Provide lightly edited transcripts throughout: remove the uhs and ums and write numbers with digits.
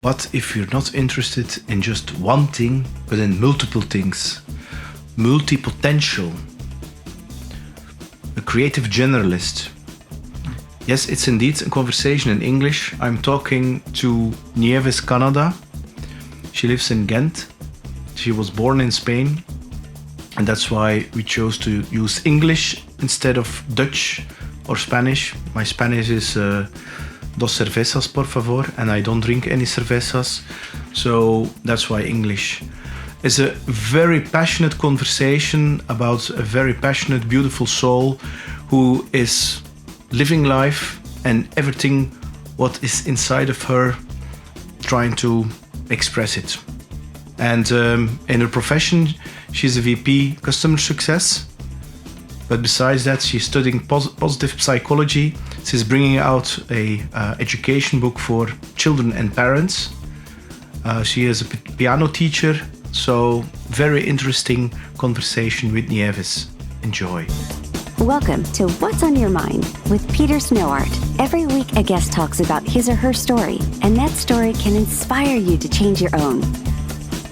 What if you're not interested in just one thing, but in multiple things? Multipotential. A creative generalist. Yes, it's indeed a conversation in English. I'm talking to Nieves Canada. She lives in Ghent. She was born in Spain. And that's why we chose to use English instead of Dutch or Spanish. My Spanish is dos cervezas, por favor, and I don't drink any cervezas. So that's why English. It's a very passionate conversation about a very passionate, beautiful soul who is living life and everything what is inside of her, trying to express it. And in her profession, she's a VP customer success. But besides that, she's studying positive psychology. She's bringing out a education book for children and parents. She is a piano teacher. So very interesting conversation with Nieves. Enjoy. Welcome to What's on Your Mind with Peter Snowart. Every week a guest talks about his or her story, and that story can inspire you to change your own.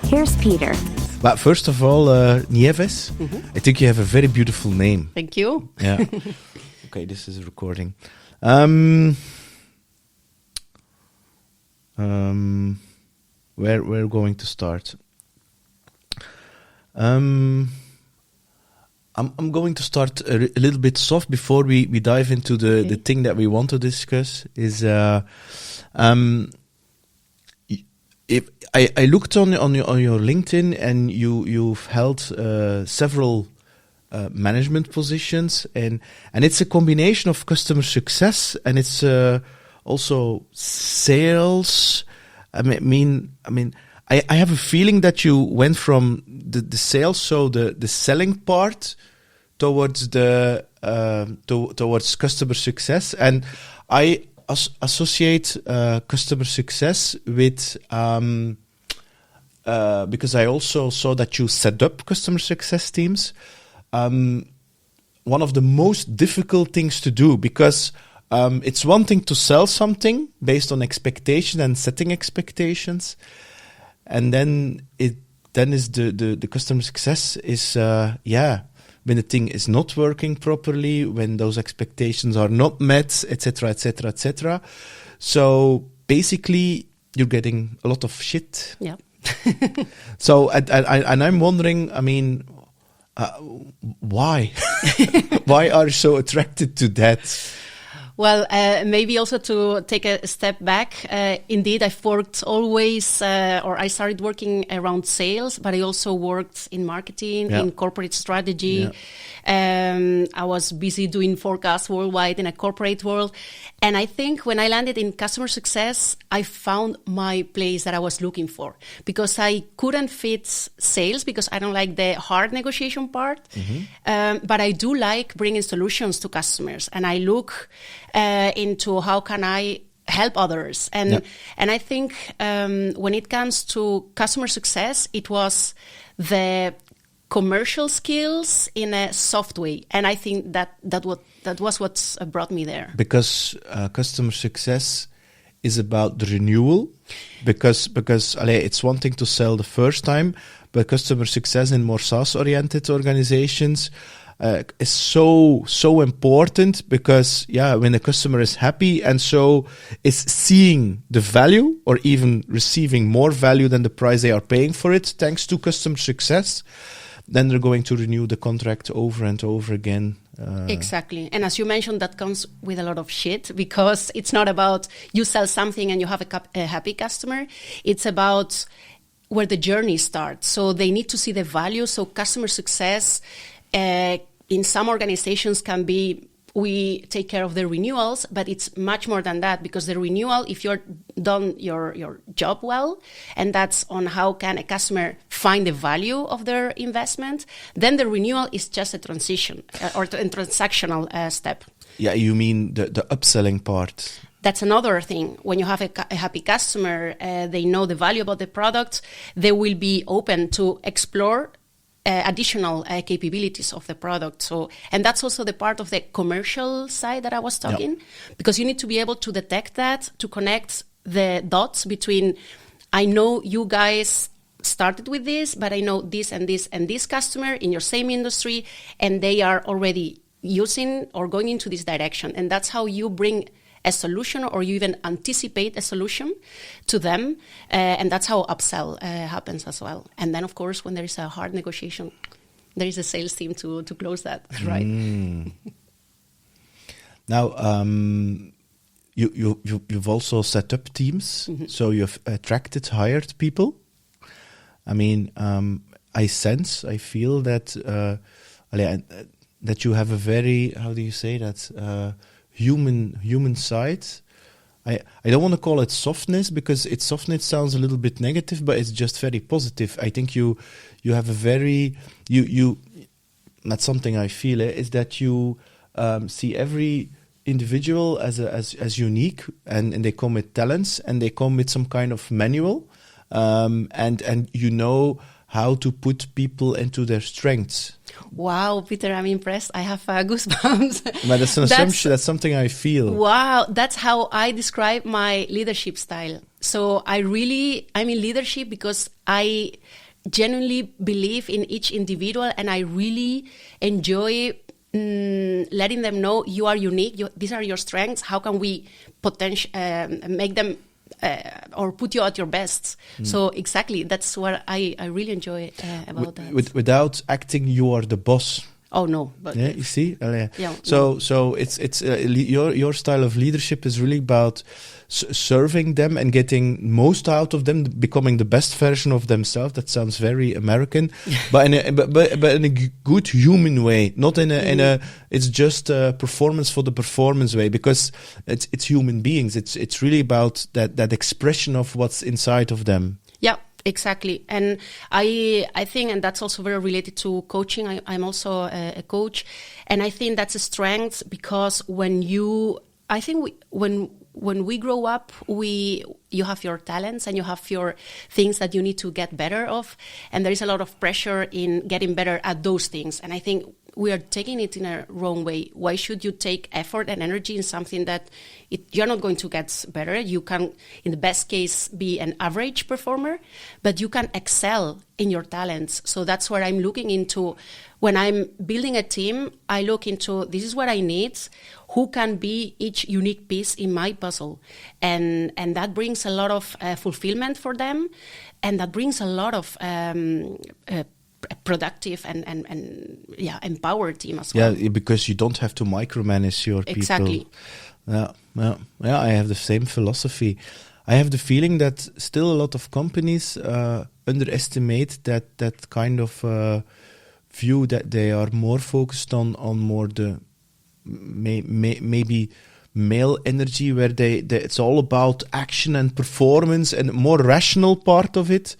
Here's Peter. But first of all, Nieves, I think you have a very beautiful name. Thank you. Yeah. Okay, this is a recording. We're going to start. I'm going to start a little bit soft before we dive into the thing that we want to discuss. Is if I looked on your LinkedIn, and you've held several management positions, and it's a combination of customer success and it's also sales. I have a feeling that you went from the sales, so the selling part, towards towards customer success, and I associate customer success with because I also saw that you set up customer success teams. One of the most difficult things to do, because it's one thing to sell something based on expectation and setting expectations, and then is the customer success is when the thing is not working properly, when those expectations are not met, etc., etc., etc. So basically, you're getting a lot of shit. Yeah. So and I'm wondering, why? Why are you so attracted to that? Well, maybe also to take a step back. Indeed, I've worked always, or I started working around sales, but I also worked in marketing, in corporate strategy. I was busy doing forecasts worldwide in a corporate world. And I think when I landed in customer success, I found my place that I was looking for, because I couldn't fit sales because I don't like the hard negotiation part. But I do like bringing solutions to customers, and I look into how can I help others. And I think when it comes to customer success, it was the commercial skills in a soft way. And I think that was what brought me there. Because customer success is about the renewal. Because it's one thing to sell the first time, but customer success in more SaaS-oriented organizations is so important, because when the customer is happy and so is seeing the value, or even receiving more value than the price they are paying for it, thanks to customer success, then they're going to renew the contract over and over again. Exactly. And as you mentioned, that comes with a lot of shit, because it's not about you sell something and you have a happy customer. It's about where the journey starts. So they need to see the value. So customer success in some organizations can be, we take care of the renewals, but it's much more than that, because the renewal, if you're done your job well, and that's on how can a customer find the value of their investment, then the renewal is just a transition or a transactional step. Yeah, you mean the upselling part? That's another thing. When you have a happy customer, they know the value about the product, they will be open to explore additional capabilities of the product. So, and that's also the part of the commercial side that I was talking, because you need to be able to detect that, to connect the dots between, I know you guys started with this, but I know this and this and this customer in your same industry, and they are already using or going into this direction. And that's how you bring a solution, or you even anticipate a solution to them. And that's how upsell happens as well. And then, of course, when there is a hard negotiation, there is a sales team to close that, right? Now, you've also set up teams, so you've attracted, hired people. I mean, I feel that that you have a very, how do you say that, human side. I don't want to call it softness, because softness sounds a little bit negative, but it's just very positive. I think you have a very, that's something I feel, is that you see every individual as unique, and they come with talents, and they come with some kind of manual, and you know how to put people into their strengths. Wow, Peter, I'm impressed. I have goosebumps. But that's an assumption. That's something I feel. Wow, that's how I describe my leadership style. So I'm in leadership because I genuinely believe in each individual, and I really enjoy letting them know you are unique. These are your strengths. How can we make them or put you at your best? So exactly, that's what I really enjoy about that. Without acting, you are the boss. Oh no! But yeah, you see. Yeah. So it's your style of leadership is really about serving them and getting most out of them, becoming the best version of themselves. That sounds very American, but in a good human way, not in a it's just a performance for the performance way, because it's human beings. It's really about that expression of what's inside of them. Yeah. Exactly. And I think, and that's also very related to coaching. I'm also a coach, and I think that's a strength, because when we grow up, you have your talents and you have your things that you need to get better of, and there is a lot of pressure in getting better at those things. And I think we are taking it in a wrong way. Why should you take effort and energy in something that you're not going to get better? You can, in the best case, be an average performer, but you can excel in your talents. So that's where I'm looking into. When I'm building a team, I look into, this is what I need, who can be each unique piece in my puzzle. And that brings a lot of fulfillment for them, and that brings a lot of productive and empowered team as well. Yeah, because you don't have to micromanage your people. Exactly. Yeah, I have the same philosophy. I have the feeling that still a lot of companies underestimate that kind of view, that they are more focused on more the maybe male energy, where it's all about action and performance and more rational part of it,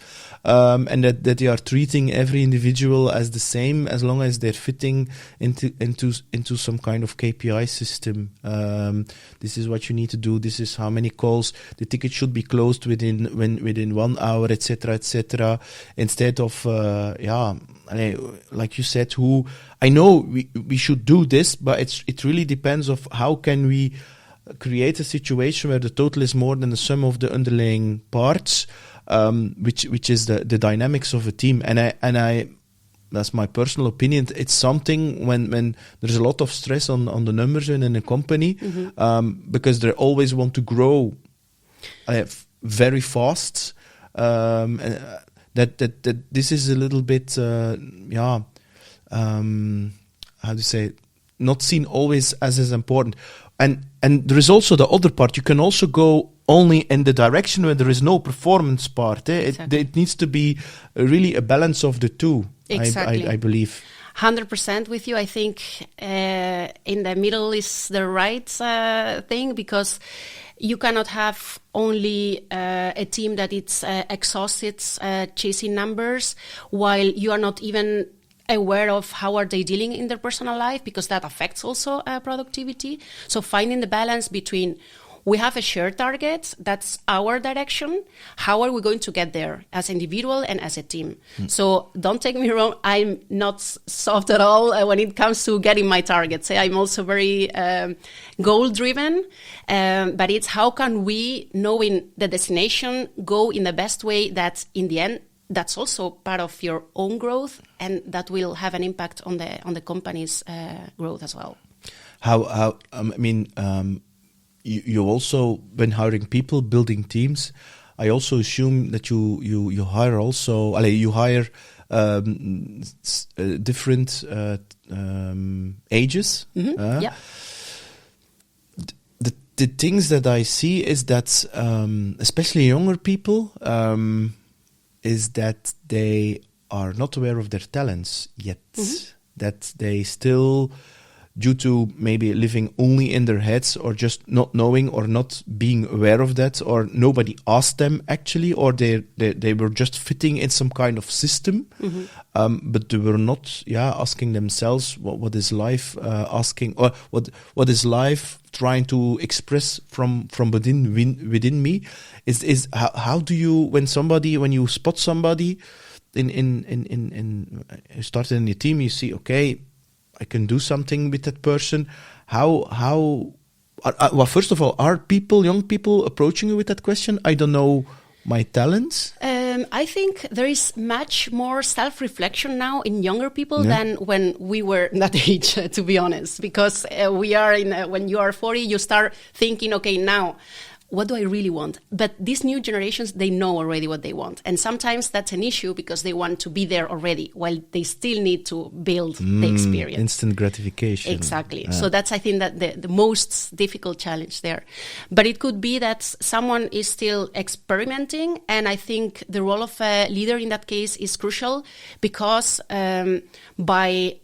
and that they are treating every individual as the same, as long as they're fitting into some kind of KPI system. This is what you need to do. This is how many calls. The ticket should be closed within 1 hour, etc. Instead of like you said, I know we should do this, but it really depends of how can we create a situation where the total is more than the sum of the underlying parts, which is the dynamics of a team. And I that's my personal opinion. It's something when there's a lot of stress on the numbers in a company, because they always want to grow very fast. That this is a little bit, how to say, not seen always as important. And there is also the other part. You can also go only in the direction where there is no performance part. Exactly. It needs to be really a balance of the two. Exactly. I believe. 100% with you. I think in the middle is the right thing, because you cannot have only a team that it's exhausted chasing numbers, while you are not even aware of how are they dealing in their personal life, because that affects also productivity. So finding the balance between we have a shared target. That's our direction. How are we going to get there as an individual and as a team? So don't take me wrong. I'm not soft at all when it comes to getting my targets. I'm also very goal driven. But it's how can we, knowing the destination, go in the best way that in the end, that's also part of your own growth, and that will have an impact on the company's growth as well. You also, when hiring people, building teams, I also assume that you hire also, you hire different ages. Yeah. The things that I see is that, especially younger people, is that they are not aware of their talents yet. That they still, due to maybe living only in their heads, or just not knowing or not being aware of that, or nobody asked them actually, or they were just fitting in some kind of system, but they were not asking themselves what is life asking, or what is life trying to express from within me. Is how do you, when you spot somebody in started in your team, you see, okay, I can do something with that person. Well, first of all, are young people approaching you with that question? I don't know my talents. I think there is much more self-reflection now in younger people than when we were that age, to be honest, because we are when you are 40, you start thinking, okay, now, what do I really want? But these new generations, they know already what they want. And sometimes that's an issue because they want to be there already while they still need to build the experience. Instant gratification. Exactly. So that's, I think, that the most difficult challenge there. But it could be that someone is still experimenting. And I think the role of a leader in that case is crucial because by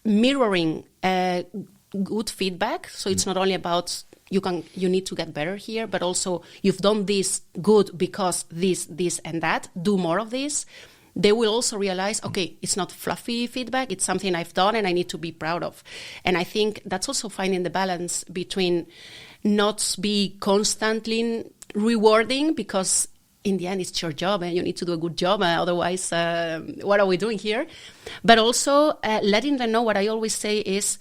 mirroring good feedback, so it's not only about you need to get better here, but also you've done this good because this and that, do more of this. They will also realize, okay, it's not fluffy feedback, it's something I've done and I need to be proud of. And I think that's also finding the balance between not be constantly rewarding, because in the end it's your job and you need to do a good job, otherwise what are we doing here? But also letting them know, what I always say is,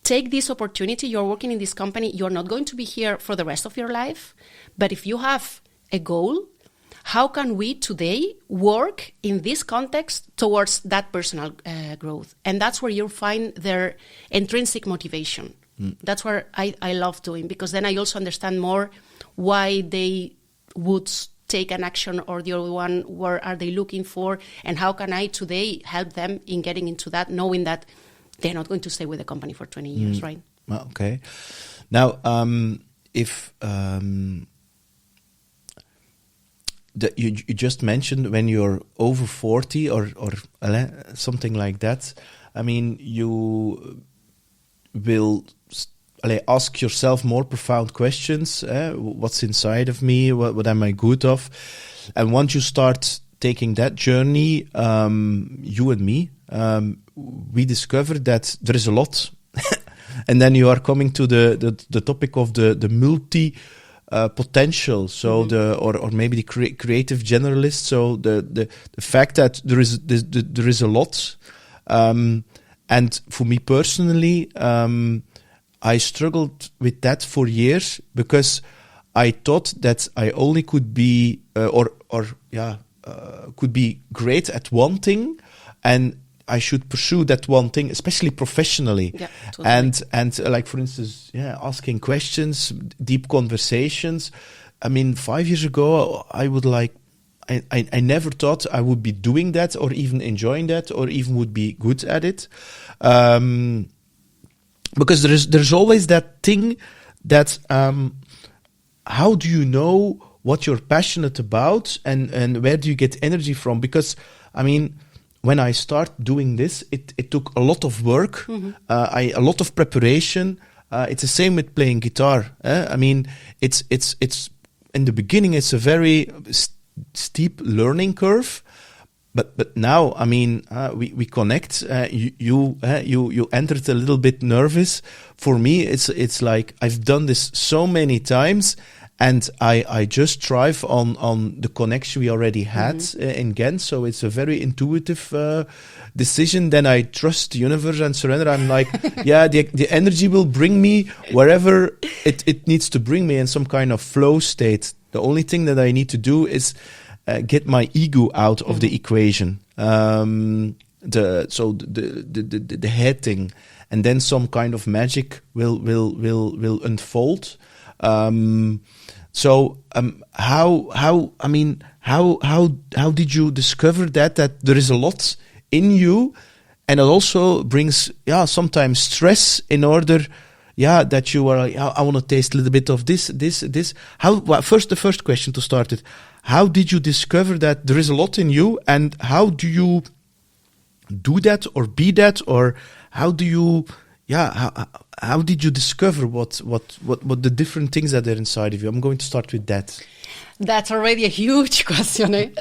take this opportunity. You're working in this company. You're not going to be here for the rest of your life. But if you have a goal, how can we today work in this context towards that personal growth? And that's where you'll find their intrinsic motivation. That's where I love doing, because then I also understand more why they would take an action or the other one. What are they looking for? And how can I today help them in getting into that, knowing that they're not going to stay with the company for 20 years, right? Okay. Now, if you just mentioned when you're over 40 or something like that, I mean, you will ask yourself more profound questions. What's inside of me? What am I good of? And once you start taking that journey, you and me, we discovered that there is a lot. And then you are coming to the topic of the multi-potential, so or maybe the creative generalist. So the fact that there is a lot, and for me personally, I struggled with that for years because I thought that I only could be could be great at one thing, and I should pursue that one thing, especially professionally. Yeah, totally. And like, for instance, asking questions, deep conversations. I mean, 5 years ago, I never thought I would be doing that or even enjoying that or even would be good at it. Because there's always that thing that, how do you know what you're passionate about and where do you get energy from? Because, I mean, when I start doing this, it took a lot of work, a lot of preparation. It's the same with playing guitar. I mean, it's in the beginning, it's a very steep learning curve, but now, I mean, we connect. You entered a little bit nervous. For me, it's like I've done this so many times, and I just thrive on the connection we already had in Ghent. So it's a very intuitive decision. Then I trust the universe and surrender. I'm like, yeah, the energy will bring me wherever it needs to bring me in some kind of flow state. The only thing that I need to do is get my ego out of the equation. The head thing, and then some kind of magic will unfold. How did you discover that there is a lot in you, and it also brings sometimes stress in order that you are I want to taste a little bit of this. The first question to start it. How did you discover that there is a lot in you, and how do you do that or be that, or how do you, how did you discover what the different things that are inside of you? I'm going to start with that. That's already a huge question. Eh?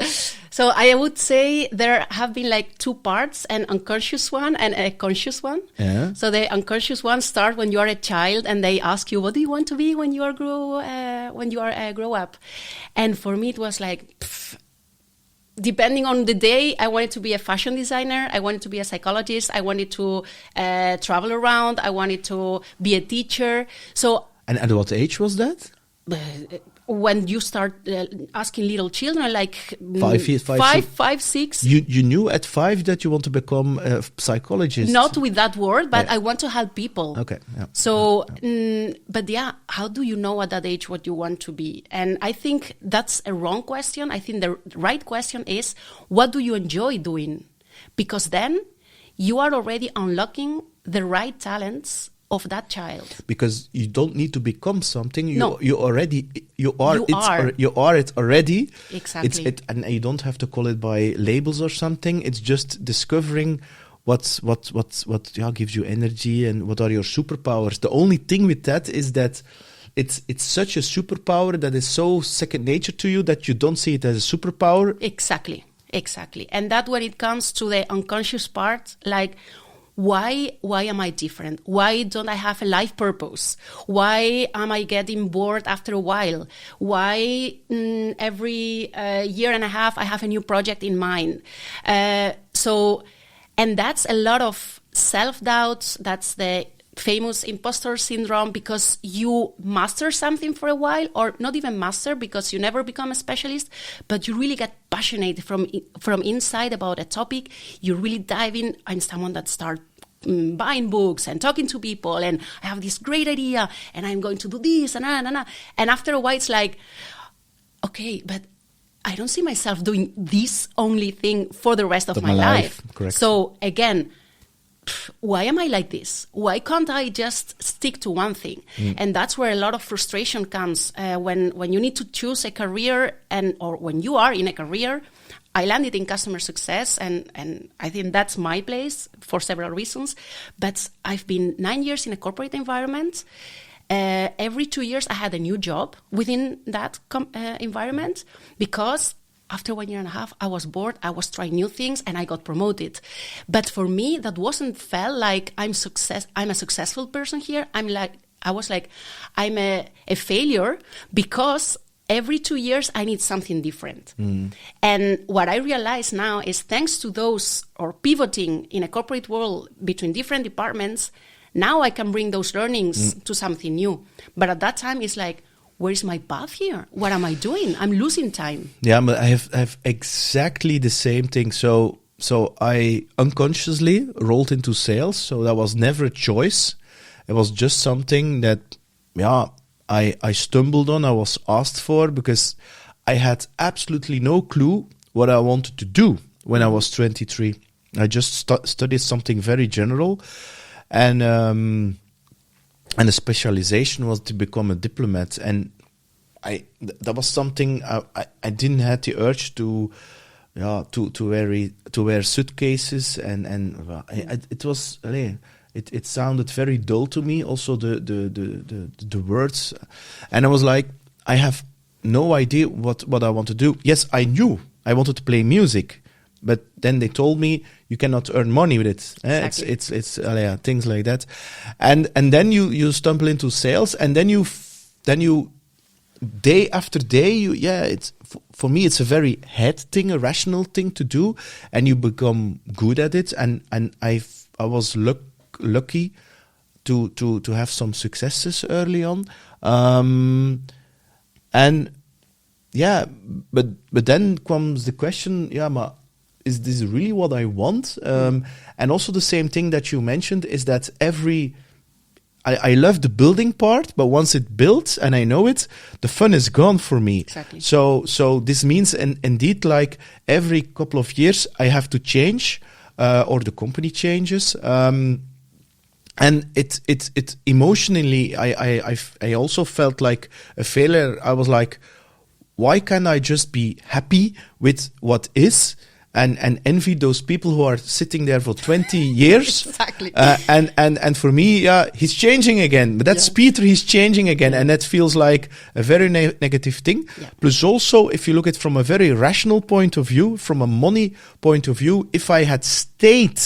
So I would say there have been like two parts, an unconscious one and a conscious one. Yeah. So the unconscious one starts when you are a child and they ask you, what do you want to be when you are grow up? And for me, it was like, depending on the day, I wanted to be a fashion designer. I wanted to be a psychologist. I wanted to travel around. I wanted to be a teacher. So, and at what age was that? When you start asking little children, like five, 6. You knew at 5 that you want to become a psychologist. Not with that word, but I want to help people. Okay. Yeah. So, but how do you know at that age what you want to be? And I think that's a wrong question. I think the right question is, what do you enjoy doing? Because then you are already unlocking the right talents of that child. Because you don't need to become something. You are it already. Exactly. And you don't have to call it by labels or something. It's just discovering what gives you energy and what are your superpowers. The only thing with that is that it's such a superpower that is so second nature to you that you don't see it as a superpower. Exactly. And that when it comes to the unconscious part, like, why am I different? Why don't I have a life purpose? Why am I getting bored after a while? Why every year and a half I have a new project in mind? And that's a lot of self-doubt. That's the famous imposter syndrome, because you master something for a while, or not even master because you never become a specialist, but you really get passionate from inside about a topic. You really dive in. I'm someone that starts buying books and talking to people, and I have this great idea, and I'm going to do this, and after a while it's like, okay, but I don't see myself doing this only thing for the rest of my life. Correct. So again, why am I like this? Why can't I just stick to one thing? And that's where a lot of frustration comes when you need to choose a career, or when you are in a career. I landed in customer success, and I think that's my place for several reasons. But I've been 9 years in a corporate environment. Every 2 years, I had a new job within that environment, because after 1 year and a half, I was bored. I was trying new things, and I got promoted. But for me, that wasn't felt like I'm a successful person here. I'm a failure, because every 2 years, I need something different. And what I realize now is, thanks to those, or pivoting in a corporate world between different departments, now I can bring those learnings to something new. But at that time, it's like, where's my path here? What am I doing? I'm losing time. Yeah, but I have exactly the same thing. So I unconsciously rolled into sales. So that was never a choice. It was just something that, I stumbled on. I was asked for, because I had absolutely no clue what I wanted to do when I was 23. I just studied something very general, and the specialization was to become a diplomat. And that was something I didn't have the urge to wear suitcases, and it was. It sounded very dull to me. Also, the words, and I was like, I have no idea what I want to do. Yes, I knew I wanted to play music, but then they told me you cannot earn money with it. Exactly. It's things like that, and then you stumble into sales, and then you day after day, it's for me, it's a very head thing, a rational thing to do, and you become good at it. And I was lucky to have some successes early on, and but then comes the question, but is this really what I want? And also the same thing that you mentioned is that I love the building part, but once it built and I know it, the fun is gone for me. Exactly. So this means indeed, like every couple of years, I have to change, or the company changes. And it emotionally, I also felt like a failure. I was like, why can't I just be happy with what is? And envy those people who are sitting there for 20 years. Exactly. And for me, he's changing again. But that's Peter, he's changing again. And that feels like a very negative thing. Yeah. Plus also, if you look at it from a very rational point of view, from a money point of view, if I had stayed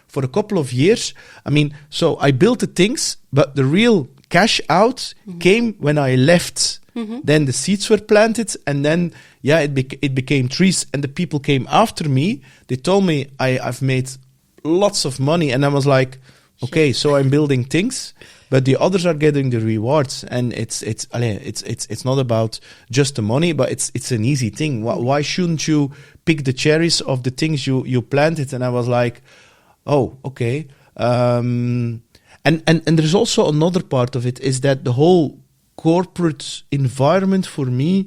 for a couple of years, I mean, so I built the things, but the real cash out came when I left. Then the seeds were planted, and then it became trees, and the people came after me. They told me I've made lots of money, and I was like, okay, so I'm building things, but the others are getting the rewards, and it's not about just the money, but it's an easy thing. Why shouldn't you pick the cherries of the things you planted? And I was like, oh, okay. And there's also another part of it, is that the whole corporate environment for me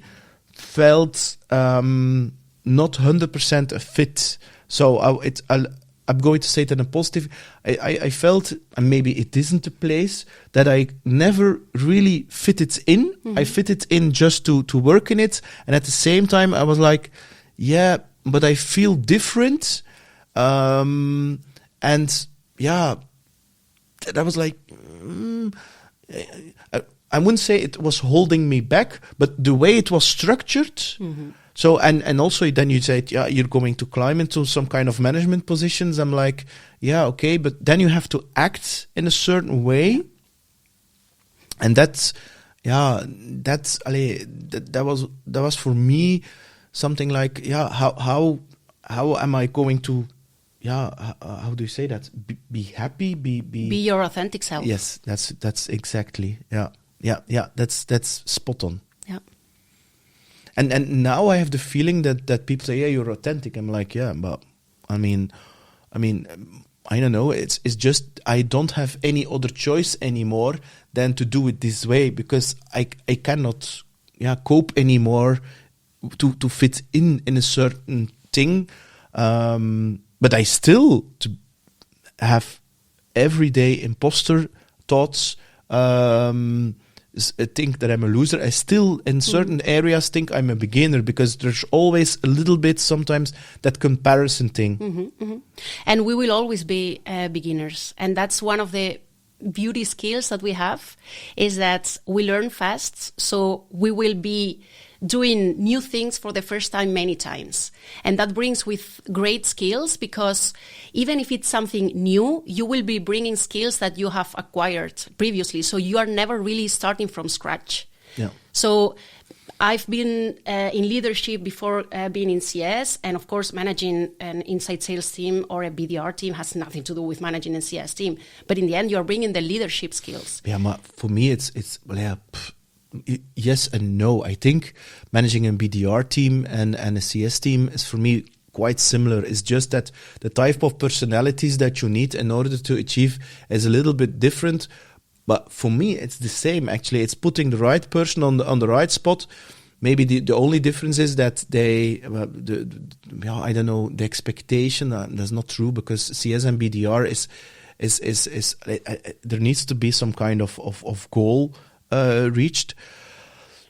felt not 100% a fit. So I'm going to say it in a positive. I felt, and maybe it isn't a place that I never really fitted in. I fitted in just to work in it, and at the same time I was like, but I feel different, and I was like, I wouldn't say it was holding me back, but the way it was structured. So, and also then you said, you're going to climb into some kind of management positions. I'm like, okay, but then you have to act in a certain way. And that was for me something like, how am I going to, how do you say that? Be happy, be your authentic self. Yes, that's exactly, that's spot on. Yeah. And now I have the feeling that people say, you're authentic. I'm like, but I mean, I don't know. It's just I don't have any other choice anymore than to do it this way, because I cannot cope anymore to fit in a certain thing. But I still have everyday imposter thoughts. Think that I'm a loser. I still, in certain areas, think I'm a beginner, because there's always a little bit sometimes that comparison thing. And we will always be beginners. And that's one of the beauty skills that we have, is that we learn fast. So we will be doing new things for the first time many times. And that brings with great skills, because even if it's something new, you will be bringing skills that you have acquired previously. So you are never really starting from scratch. Yeah. So I've been in leadership before being in CS, and of course managing an inside sales team or a BDR team has nothing to do with managing a CS team. But in the end, you're bringing the leadership skills. Yeah, but for me, it's yes and no. I think managing a BDR team and a CS team is for me quite similar. It's just that the type of personalities that you need in order to achieve is a little bit different. But for me, it's the same. Actually, it's putting the right person on the right spot. Maybe the only difference is that I don't know, the expectation. That's not true, because CS and BDR is there needs to be some kind of goal reached.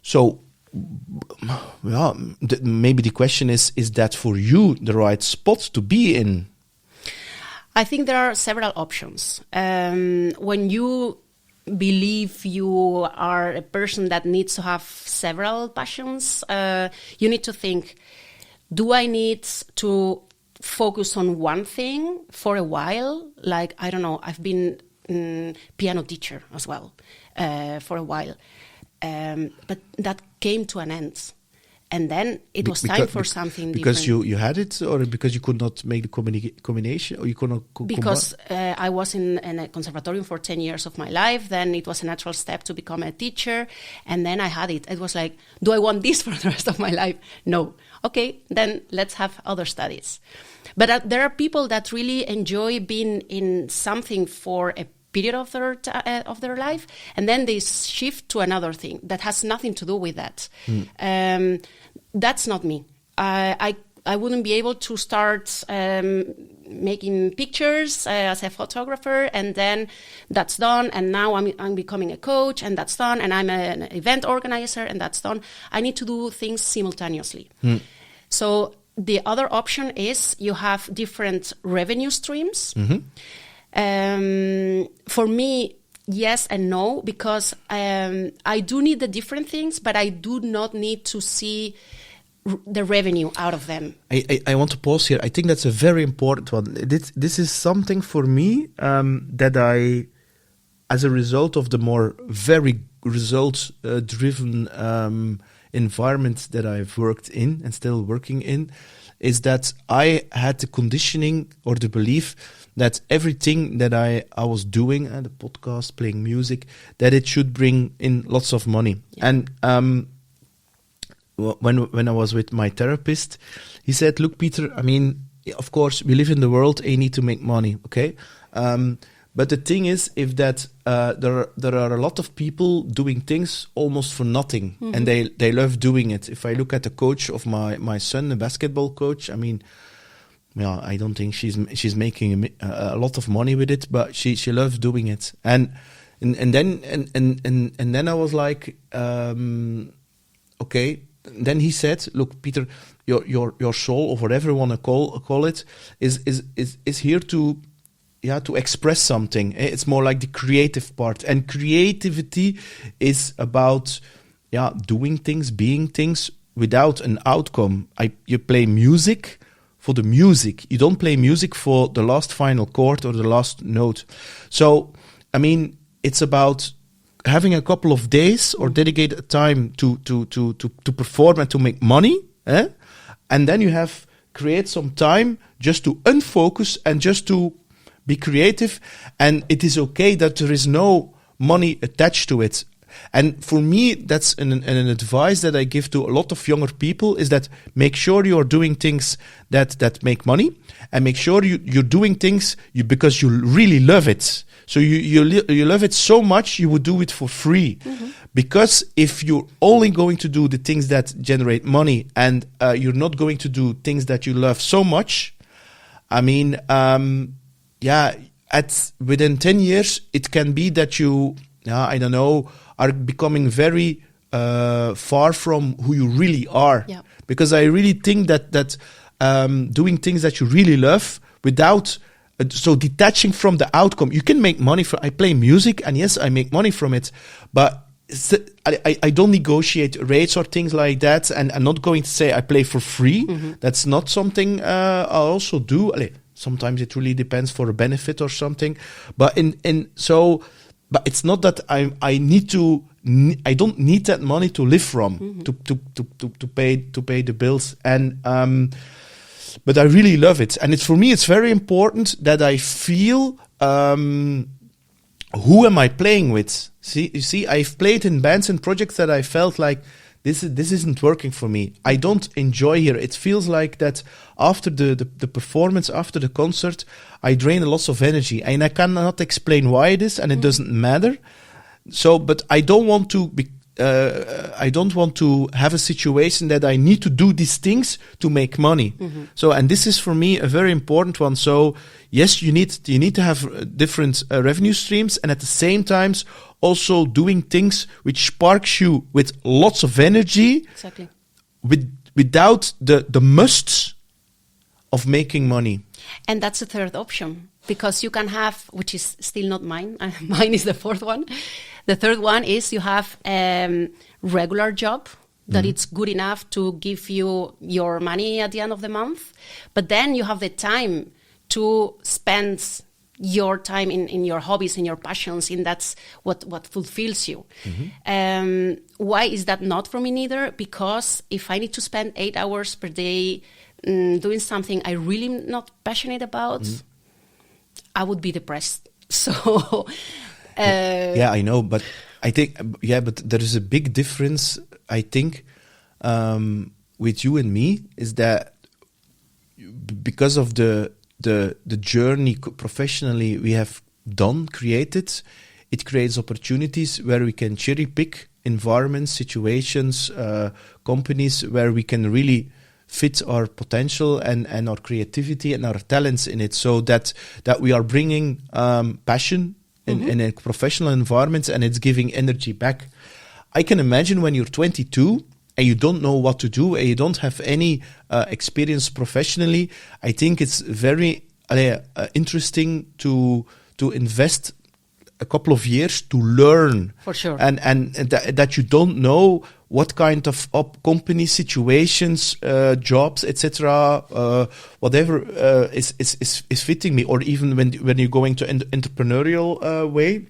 So maybe the question is that for you the right spot to be in? I think there are several options. When you believe you are a person that needs to have several passions, you need to think, do I need to focus on one thing for a while. Like, I don't know, I've been piano teacher as well for a while. But that came to an end. And then it was time for something because different. Because you had it, or because you could not make the combination, or you could not because I was in a conservatorium for 10 years of my life. Then it was a natural step to become a teacher. And then I had it. It was like, do I want this for the rest of my life? No. Okay, then let's have other studies. But there are people that really enjoy being in something for a period of their life, and then they shift to another thing that has nothing to do with that. That's not me. I wouldn't be able to start making pictures as a photographer, and then that's done, and now I'm becoming a coach, and that's done, and I'm an event organizer, and that's done. I need to do things simultaneously. So the other option is you have different revenue streams. For me, yes and no, because I do need the different things, but I do not need to see the revenue out of them. I want to pause here. I think that's a very important one. This is something for me that I, as a result of the more very results-driven environment that I've worked in and still working in, is that I had the conditioning or the belief that everything that I was doing, the podcast, playing music, that it should bring in lots of money. Yeah. And when I was with my therapist, he said, look, Peter, I mean, of course, we live in the world and you need to make money, okay? But the thing is, if that there are a lot of people doing things almost for nothing, and they love doing it. If I look at the coach of my son, the basketball coach, I mean, yeah, I don't think she's making a lot of money with it, but she loves doing it. And then I was like, okay. Then he said, look, Peter, your soul, or whatever you want to call it, is here to express something. It's more like the creative part, and creativity is about doing things, being things without an outcome. You play music for the music. You don't play music for the last final chord or the last note. So, I mean, it's about having a couple of days or dedicated time to perform and to make money, and then you create some time just to unfocus and just to be creative, and it is okay that there is no money attached to it. And for me, that's an advice that I give to a lot of younger people, is that make sure you are doing things that make money, and make sure you're doing things because you really love it. So you love it so much, you would do it for free. Because if you're only going to do the things that generate money, and you're not going to do things that you love so much, I mean, within 10 years, it can be that you, I don't know, are becoming very far from who you really are. Yeah. Because I really think that doing things that you really love without, so detaching from the outcome, you can make money I play music, and yes, I make money from it, but I don't negotiate rates or things like that, and I'm not going to say I play for free. That's not something I also do. Sometimes it really depends for a benefit or something, but but it's not that I don't need that money to live from, to pay the bills, and but I really love it, and for me it's very important that I feel who am I playing with. You see, I've played in bands and projects that I felt like this isn't working for me. I don't enjoy here. It feels like that after the performance, after the concert, I drain lots of energy, and I cannot explain why it is, and it doesn't matter. So, but I don't want to have a situation that I need to do these things to make money. So, and this is for me a very important one. So, yes, you need to have different revenue streams, and at the same time also doing things which sparks you with lots of energy. Exactly. Without the musts of making money. And that's the third option, because you can have, which is still not mine, mine is the fourth one. The third one is you have regular job that it's good enough to give you your money at the end of the month. But then you have the time to spend your time in your hobbies, in your passions, and that's what fulfills you. Why is that not for me neither? Because if I need to spend 8 hours per day doing something I really not passionate about, I would be depressed. So yeah, I know, but I think but there is a big difference. I think with you and me is that because of the journey professionally we have created, it creates opportunities where we can cherry pick environments, situations, companies where we can really fit our potential and our creativity and our talents in it, so that we are bringing passion in a professional environment and it's giving energy back. I can imagine when you're 22 and you don't know what to do and you don't have any experience professionally, I think it's very interesting to invest a couple of years to learn. For sure. And that you don't know what kind of company situations, jobs, etc., whatever is fitting me, or even when you're going to entrepreneurial way,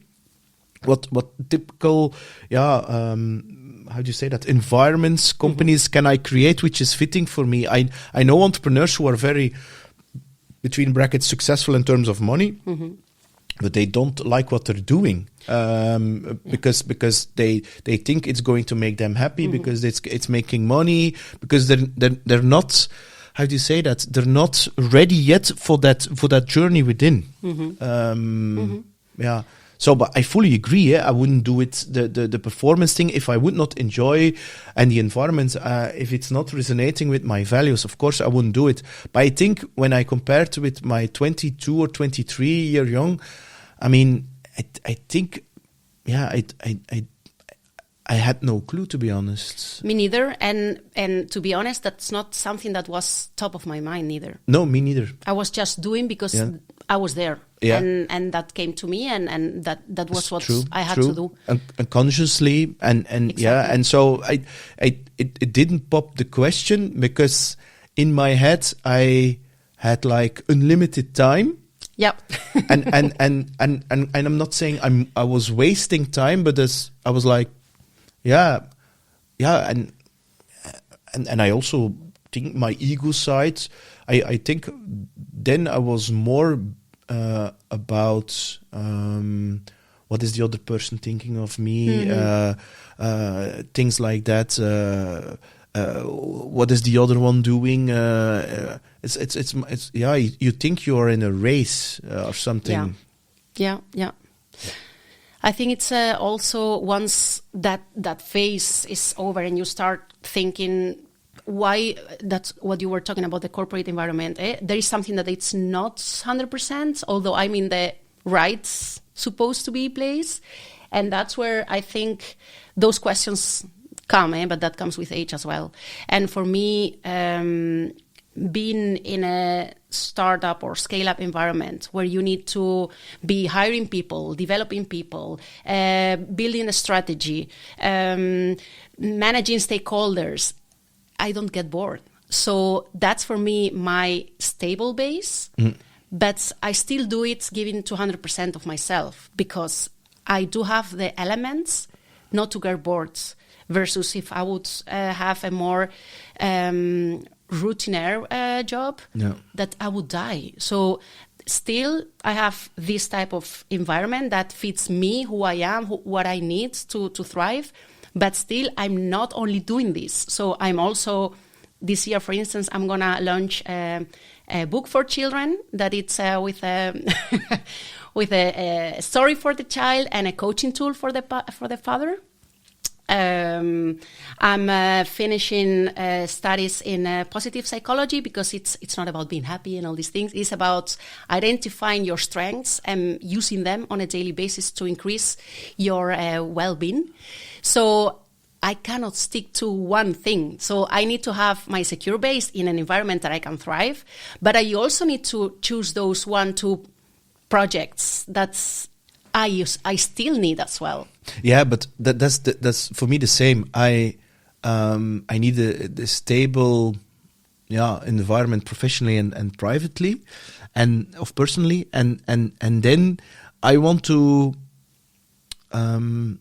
what typical how do you say that, environments, companies can I create which is fitting for me? I know entrepreneurs who are very, between brackets, successful in terms of money, but they don't like what they're doing because they think it's going to make them happy, because it's making money, because they're not, how do you say that, they're not ready yet for that journey within. Yeah. So, but I fully agree. Yeah? I wouldn't do it, the performance thing, if I would not enjoy, and the environment, if it's not resonating with my values, of course I wouldn't do it. But I think when I compared with my 22 or 23 year young, I mean, I think, yeah, I had no clue, to be honest. Me neither, and to be honest, that's not something that was top of my mind neither. No, me neither. I was just doing because I was there, and that came to me, and that was what I had to do. And consciously, and exactly. Yeah, and so it didn't pop the question, because in my head I had like unlimited time. Yep. and I'm not saying I was wasting time, but I was like, yeah, and I also think my ego side, I think then I was more about what is the other person thinking of me, things like that. What is the other one doing? It's yeah. You think you're in a race or something. Yeah. I think it's also once that phase is over and you start thinking why, that's what you were talking about, the corporate environment. There is something that it's not 100%, although I'm in the right supposed to be place. And that's where I think those questions come, but that comes with age as well. And for me, being in a startup or scale-up environment where you need to be hiring people, developing people, building a strategy, managing stakeholders, I don't get bored. So that's for me my stable base, but I still do it giving 200% of myself, because I do have the elements not to get bored, versus if I would have a more routinaire job, that I would die. So still I have this type of environment that fits me, who I am, what I need to thrive. But still, I'm not only doing this. So I'm also, this year, for instance, I'm going to launch a book for children that it's with a story for the child and a coaching tool for the father. I'm finishing studies in positive psychology, because it's not about being happy and all these things. It's about identifying your strengths and using them on a daily basis to increase your well-being. So I cannot stick to one thing. So I need to have my secure base in an environment that I can thrive, but I also need to choose those 1-2 projects that I still need as well. Yeah, but that's for me the same. I I need a stable environment professionally and privately and personally. And then I want to, I'm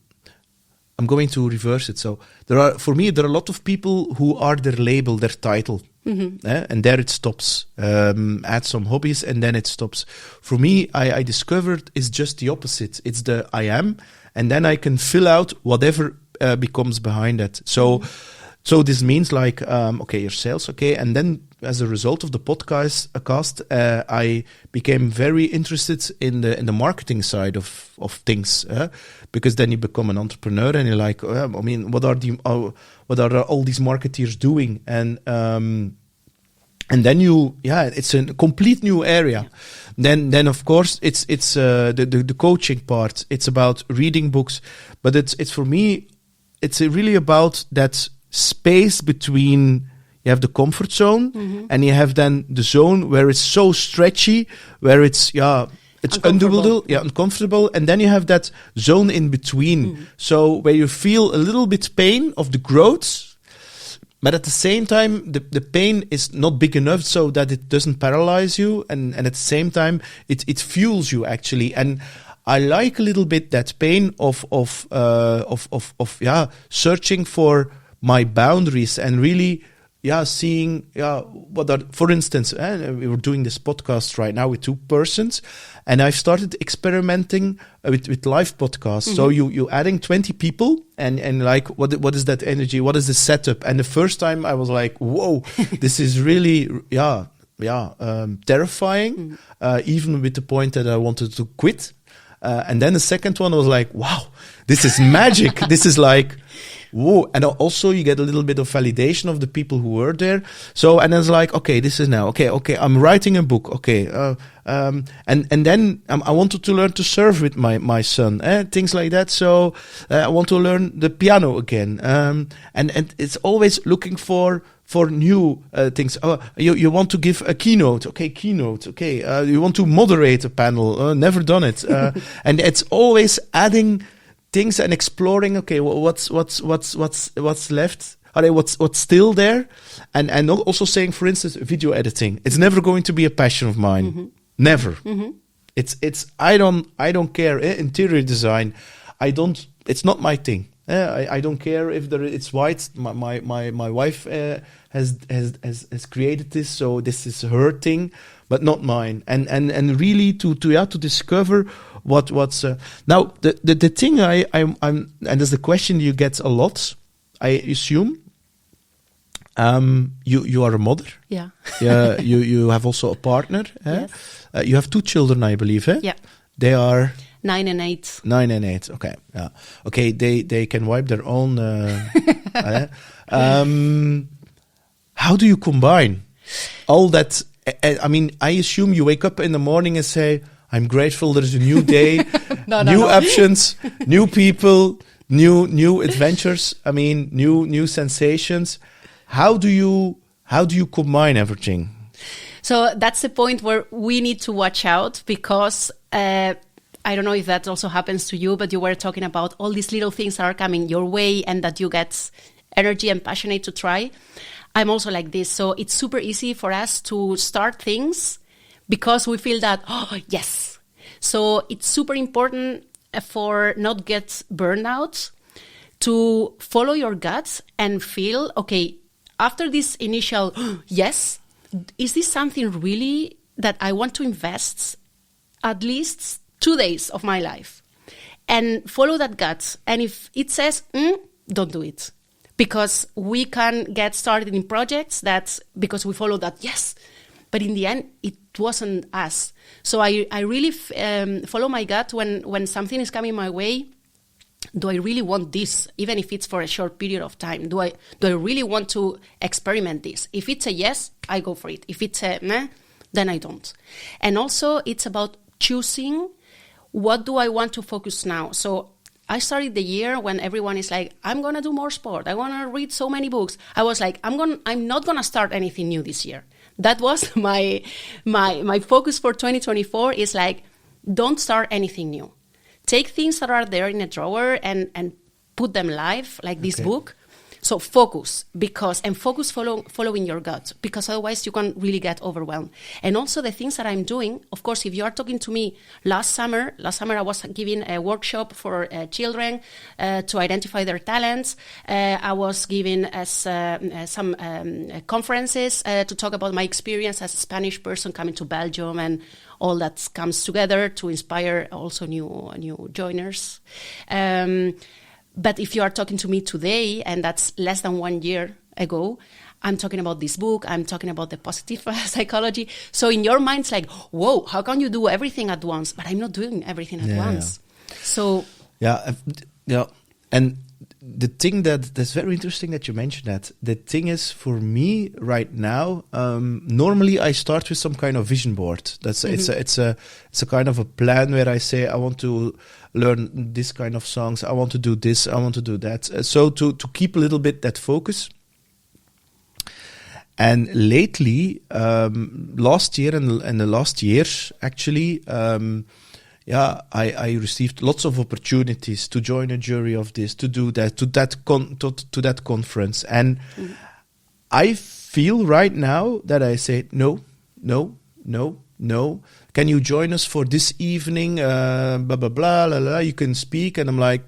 going to reverse it. So there are a lot of people who are their label, their title. And there it stops. Add some hobbies and then it stops. For me, I discovered it's just the opposite. It's the I am, and then I can fill out whatever becomes behind that. So this means like, your sales, and then as a result of the podcast, I became very interested in the marketing side of things, because then you become an entrepreneur and you're like, what are all these marketeers doing? And then it's a complete new area. Then of course it's the coaching part. It's about reading books, but it's for me, it's really about that space between. You have the comfort zone, and you have then the zone where it's so stretchy, where it's undoable, uncomfortable, and then you have that zone in between. So where you feel a little bit pain of the growth, but at the same time the pain is not big enough so that it doesn't paralyze you, and at the same time it fuels you actually. And I like a little bit that pain of searching for my boundaries and really. Seeing what are, for instance, we were doing this podcast right now with 2 persons, and I've started experimenting with live podcasts. So you adding 20 people, and like what is that energy? What is the setup? And the first time I was like, whoa, this is really terrifying, even with the point that I wanted to quit. And then the second one was like, wow, this is magic. This is like. Whoa. And also you get a little bit of validation of the people who were there. So, and it's like, okay, this is now, okay, I'm writing a book. Okay. And then I wanted to learn to surf with my son, things like that. So, I want to learn the piano again. And it's always looking for new things. You want to give a keynote. Okay, keynote. Okay. You want to moderate a panel. Never done it. And it's always adding things and exploring. Okay, what's left? What's still there? And also saying, for instance, video editing. It's never going to be a passion of mine. Never. It's I don't care. Interior design. It's not my thing. I don't care if it's white. My wife has created this, so this is her thing, but not mine. And really to discover what's now the thing I'm and there's the question you get a lot. I assume you are a mother. Yeah. You have also a partner. Yes. You have 2 children, I believe. Yeah. They are 9 and 8. 9 and 8. Okay. Yeah. Okay. They can wipe their own. How do you combine all that? I mean, I assume you wake up in the morning and say, I'm grateful there's a new day, new options, new people, new adventures. I mean, new sensations. How do you combine everything? So that's the point where we need to watch out, because I don't know if that also happens to you, but you were talking about all these little things that are coming your way and that you get energy and passionate to try. I'm also like this. So it's super easy for us to start things because we feel that, oh, yes. So it's super important for not get burnout, to follow your guts and feel, okay, after this initial, yes, is this something really that I want to invest at least 2 days of my life? And follow that gut. And if it says, don't do it. Because we can get started in projects because we follow that, yes. But in the end, it wasn't us. So I really follow my gut when something is coming my way. Do I really want this, even if it's for a short period of time? Do I really want to experiment this? If it's a yes, I go for it. If it's a meh, then I don't. And also, it's about choosing what do I want to focus now. So I started the year when everyone is like, I'm going to do more sport. I want to read so many books. I was like, I'm not going to start anything new this year. That was my focus for 2024 is like, don't start anything new. Take things that are there in a drawer and put them live, like this book. So focus, following your gut, because otherwise you can really get overwhelmed. And also the things that I'm doing, of course, if you are talking to me last summer I was giving a workshop for children to identify their talents. I was giving some conferences to talk about my experience as a Spanish person coming to Belgium and all that comes together to inspire also new joiners. But if you are talking to me today, and that's less than 1 year ago, I'm talking about this book, I'm talking about the positive psychology. So in your mind, it's like, whoa, how can you do everything at once? But I'm not doing everything at once. Yeah. So... Yeah, and the thing that's very interesting that you mentioned that. The thing is, for me right now, normally I start with some kind of vision board. It's a kind of a plan where I say I want to learn this kind of songs, I want to do this, I want to do that. So to keep a little bit that focus. And lately, last year and the last year actually, I received lots of opportunities to join a jury of this, to do that, to that conference. And I feel right now that I say, no. Can you join us for this evening? Blah, blah, blah, la, la. You can speak. And I'm like,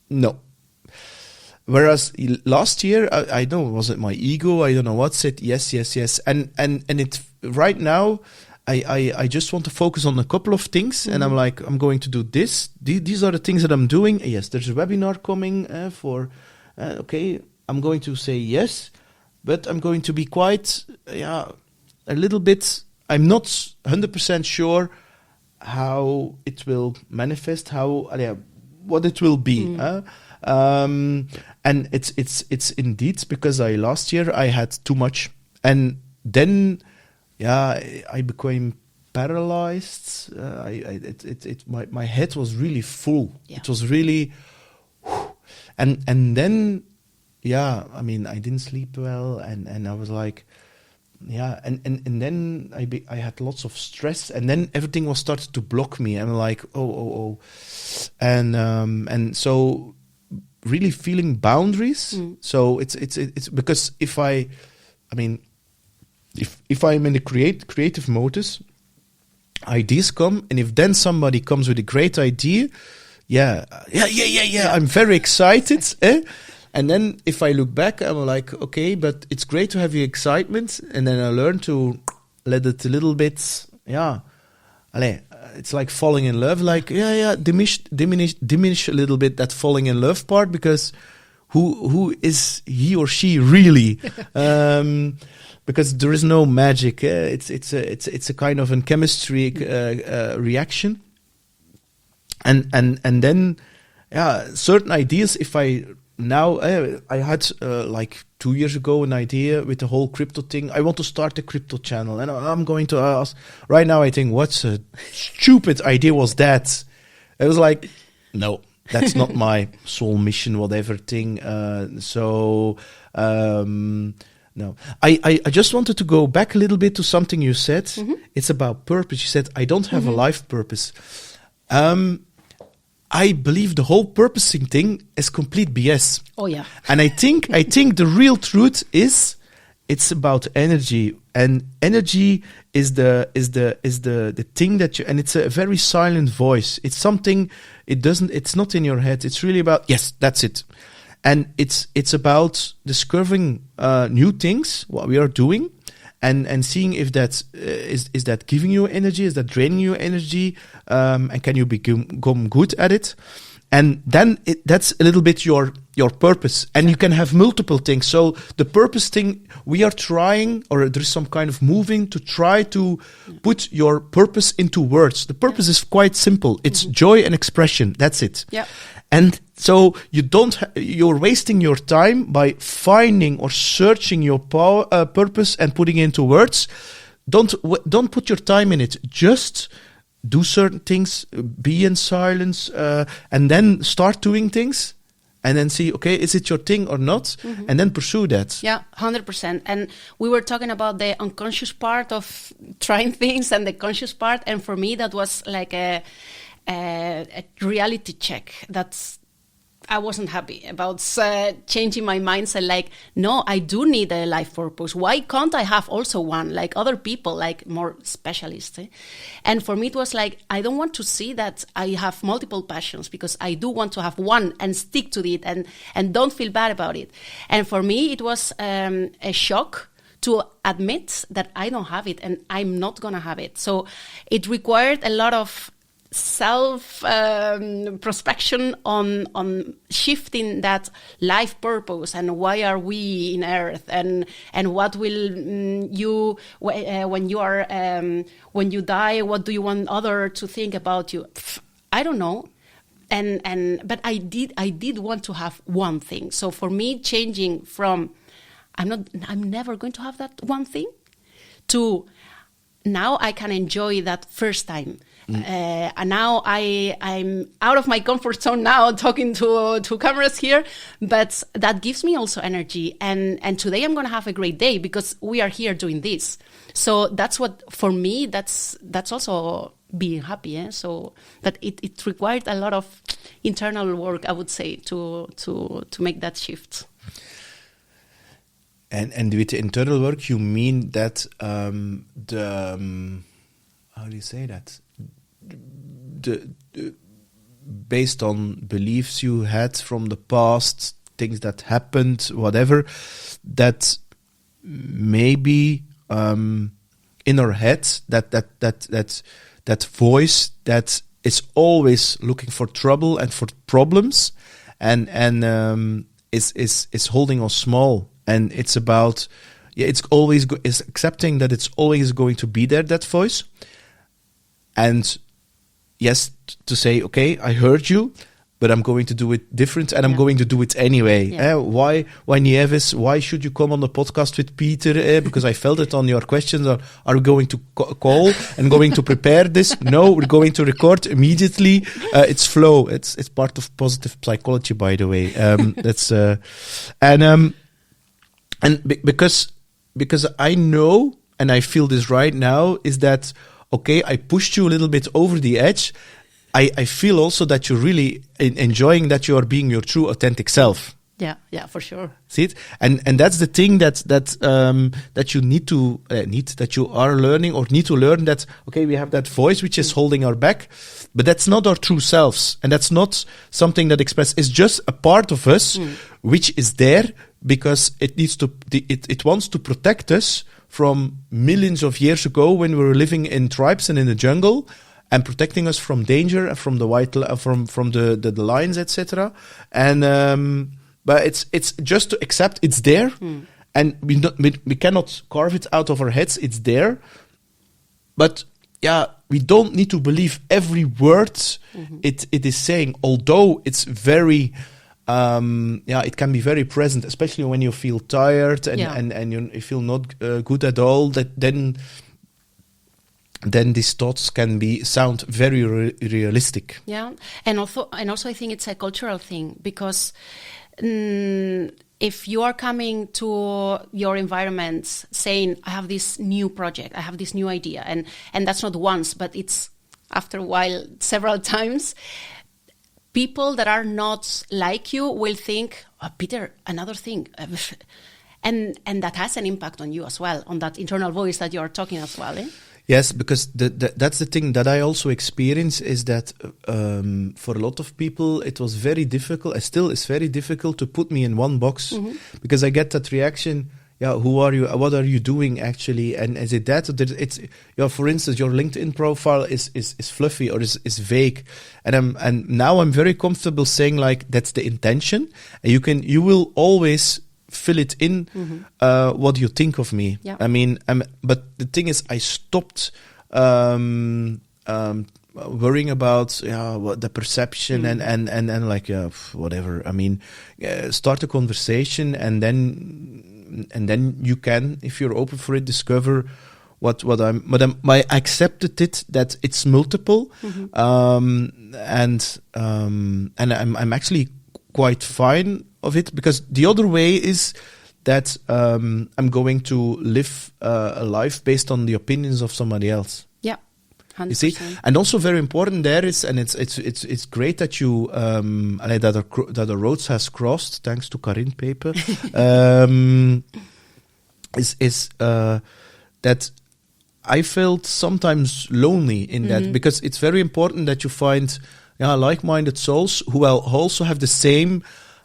no. Whereas last year, I don't know, was it my ego? I don't know what, said yes. And it right now, I just want to focus on a couple of things, and I'm like, I'm going to do this. These are the things that I'm doing. Yes, there's a webinar coming okay, I'm going to say yes, but I'm going to be quite, a little bit, I'm not 100% sure how it will manifest, what it will be. And it's indeed because last year I had too much, and then I became paralyzed. My head was really full. Yeah. It was really, and then I mean, I didn't sleep well, and I was like, and then I had lots of stress, and then everything was started to block me. I'm like, and so really feeling boundaries. So it's because if I'm in the creative modus, ideas come, and if then somebody comes with a great idea, I'm very excited. And then if I look back, I'm like, okay, but it's great to have your excitement, and then I learn to let it a little bit, it's like falling in love, like, diminish a little bit that falling in love part, because who is he or she really? Because there is no magic. It's a kind of a chemistry reaction, and then certain ideas. If I had like 2 years ago an idea with the whole crypto thing. I want to start a crypto channel, and I'm going to ask right now. I think, what a stupid idea was that? It was like, no, that's not my soul mission, whatever thing. No, I just wanted to go back a little bit to something you said. It's about purpose. You said, I don't have a life purpose. I believe the whole purposing thing is complete BS. Oh yeah. And I think the real truth is it's about energy, and energy is the thing that you, and it's a very silent voice. It's something, it's not in your head. It's really about, yes, that's it. And it's about discovering new things, what we are doing, and seeing if that's is that giving you energy, is that draining you energy, and can you become good at it? And then that's a little bit your purpose, and you can have multiple things. So the purpose thing, we are trying, or there's some kind of moving to try to put your purpose into words. The purpose is quite simple. It's joy and expression. That's it. Yeah. And so you're wasting your time by finding or searching your purpose and putting it into words. Don't put your time in it. Just do certain things, be in silence, and then start doing things, and then see, okay, is it your thing or not? And then pursue that. Yeah, 100%. And we were talking about the unconscious part of trying things and the conscious part. And for me, that was like a reality check. That's I wasn't happy about changing my mindset. Like, no, I do need a life purpose. Why can't I have also one, like other people, like more specialists? And for me, it was like, I don't want to see that I have multiple passions, because I do want to have one and stick to it and don't feel bad about it. And for me, it was a shock to admit that I don't have it and I'm not going to have it. So it required a lot of self-prospection on shifting that life purpose and why are we in Earth and what will you when you are when you die, what do you want other to think about you? I don't know. But I did want to have one thing. So for me, changing from I'm never going to have that one thing to now I can enjoy that first time. And now I'm out of my comfort zone now talking to cameras here, but that gives me also energy. And today I'm going to have a great day because we are here doing this. So that's what, for me, that's also being happy. Eh? So that it required a lot of internal work, I would say, to make that shift. And with the internal work, you mean that how do you say that? The based on beliefs you had from the past, things that happened, whatever, that maybe in our heads that voice that is always looking for trouble and for problems, and is holding us small, and it's about it's always is accepting that it's always going to be there, that voice. And yes, to say, okay, I heard you, but I'm going to do it different, and I'm going to do it anyway. Yeah. Why Nieves? Why should you come on the podcast with Peter? Because I felt it on your questions. Are we going to call and going to prepare this? No, we're going to record immediately. It's flow. It's part of positive psychology, by the way. Because I know, and I feel this right now, is that, okay, I pushed you a little bit over the edge. I feel also that you're really enjoying that you are being your true, authentic self. Yeah, for sure. See it, and that's the thing that you that you are learning or need to learn. That, okay, we have that voice which is holding our back, but that's not our true selves, and that's not something that expresses. It's just a part of us which is there because it needs to. It wants to protect us from millions of years ago when we were living in tribes and in the jungle, and protecting us from danger, from the from the lions, etc. And but it's just to accept it's there, and we cannot carve it out of our heads. It's there, but yeah, we don't need to believe every word it is saying. Although it's very. It can be very present, especially when you feel tired and you feel not good at all. That then these thoughts can sound very realistic. Yeah, and also I think it's a cultural thing, because if you are coming to your environment saying, I have this new project, I have this new idea, and that's not once, but it's after a while several times, people that are not like you will think, oh, Peter, another thing. And that has an impact on you as well, on that internal voice that you are talking as well. Eh? Yes, because that's the thing that I also experience, is that for a lot of people it was very difficult, it still is very difficult to put me in one box, because I get that reaction, who are you? What are you doing actually? And is it that? It's for instance, your LinkedIn profile is fluffy or is vague, and now I'm very comfortable saying, like, that's the intention, and you will always fill it in what you think of me. Yeah. I mean, but the thing is, I stopped worrying about the perception and like whatever. I mean, start a conversation, and then you can, if you're open for it, discover what I accepted it, that it's multiple, and I'm actually quite fine of it, because the other way is that I'm going to live a life based on the opinions of somebody else. Yeah. 100%. You see, and also very important there is, and it's great that you that the roads has crossed thanks to Karin paper. Is that I felt sometimes lonely in that, because it's very important that you find like-minded souls who will also have the same,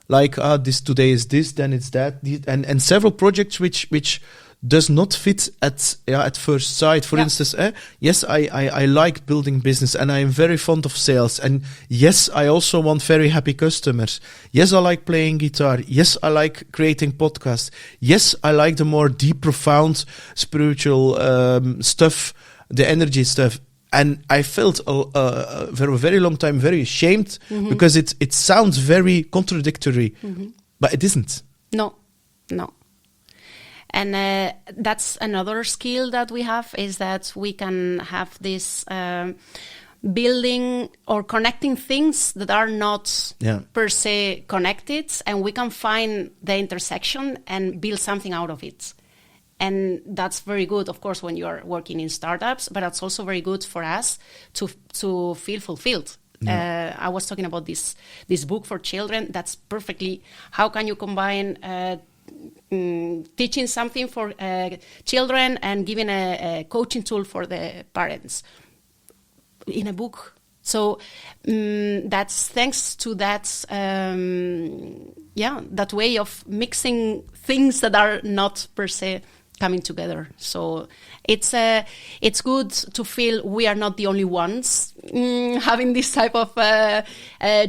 like this today is this, then it's that, and several projects which does not fit at first sight. For instance, yes, I like building business and I am very fond of sales. And yes, I also want very happy customers. Yes, I like playing guitar. Yes, I like creating podcasts. Yes, I like the more deep, profound spiritual stuff, the energy stuff. And I felt for a very long time very ashamed because it sounds very contradictory, but it isn't. No. And that's another skill that we have, is that we can have this building or connecting things that are not per se connected, and we can find the intersection and build something out of it. And that's very good, of course, when you're working in startups, but it's also very good for us to feel fulfilled. I was talking about this book for children. That's perfectly, how can you combine teaching something for children and giving a coaching tool for the parents in a book. So that's thanks to that, that way of mixing things that are not per se coming together. So it's good to feel we are not the only ones having this type of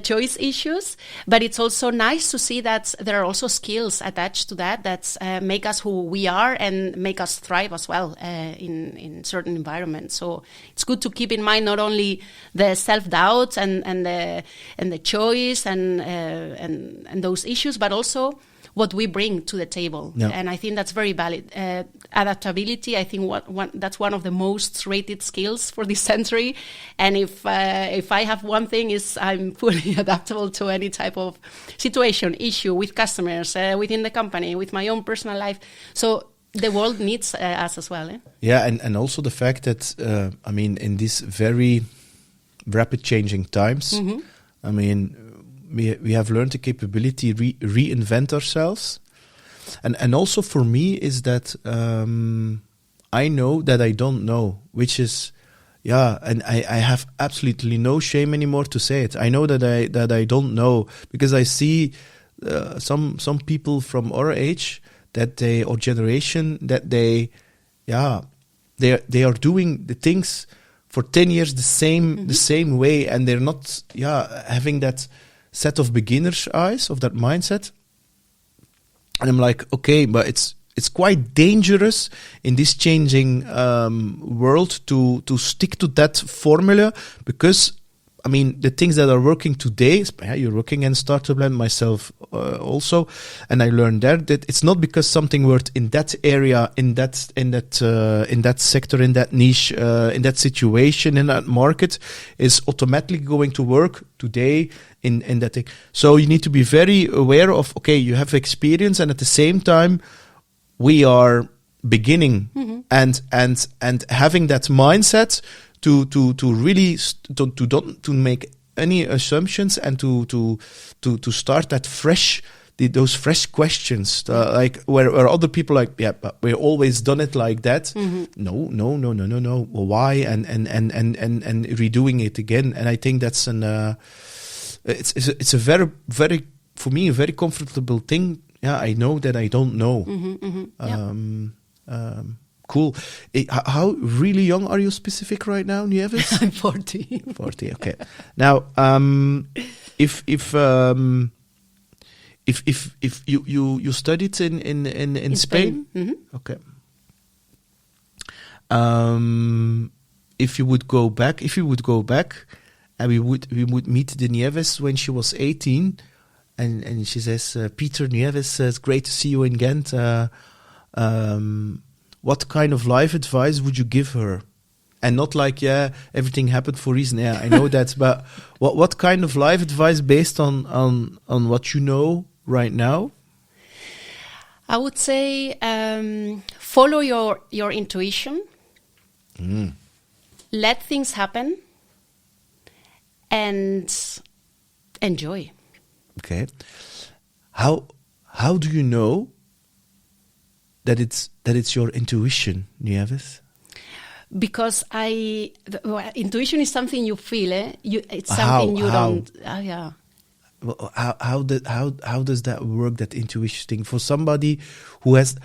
choice issues, but it's also nice to see that there are also skills attached to that make us who we are and make us thrive as well in certain environments. So it's good to keep in mind not only the self-doubt and the choice and those issues, but also what we bring to the table. And I think that's very valid. Adaptability, I think that's one of the most rated skills for this century. And if I have one thing, is I'm fully adaptable to any type of situation, issue with customers, within the company, with my own personal life. So the world needs us as well. Yeah, and also the fact that, in these very rapid changing times, we have learned the capability reinvent ourselves, and also for me is that I know that I don't know, which is and I have absolutely no shame anymore to say it. I know that I don't know, because I see some people from our age or generation that they are doing the things for 10 years the same way, and they're not having that set of beginner's eyes, of that mindset. And I'm like, okay, but it's quite dangerous in this changing world to stick to that formula, because the things that are working today, you're working in Settlemint, myself also, and I learned that it's not because something worked in that area, in that sector, in that niche, in that situation, in that market, is automatically going to work today in that thing. So you need to be very aware of, okay, you have experience, and at the same time we are beginning and having that mindset to really to make any assumptions, and to start that fresh, those fresh questions, like where other people are like, but we always done it like that. No. Well, why? And redoing it again. And I think that's it's a very, very, for me, a very comfortable thing. I know that I don't know. Cool. How really young are you specific right now, Nieves? I'm 40. 40, okay. Now, if you studied in Spain? Okay. If you would go back, and we would meet the Nieves when she was 18, and she says, Peter, Nieves, it's great to see you in Ghent. What kind of life advice would you give her? And not like, everything happened for a reason. I know that, but what kind of life advice based on what you know right now? I would say follow your intuition. let things happen and enjoy. Okay. How do you know that it's your intuition, Nieves? Because intuition is something you feel. It's something you don't. Yeah. Well, how does that work? That intuition thing for somebody who has.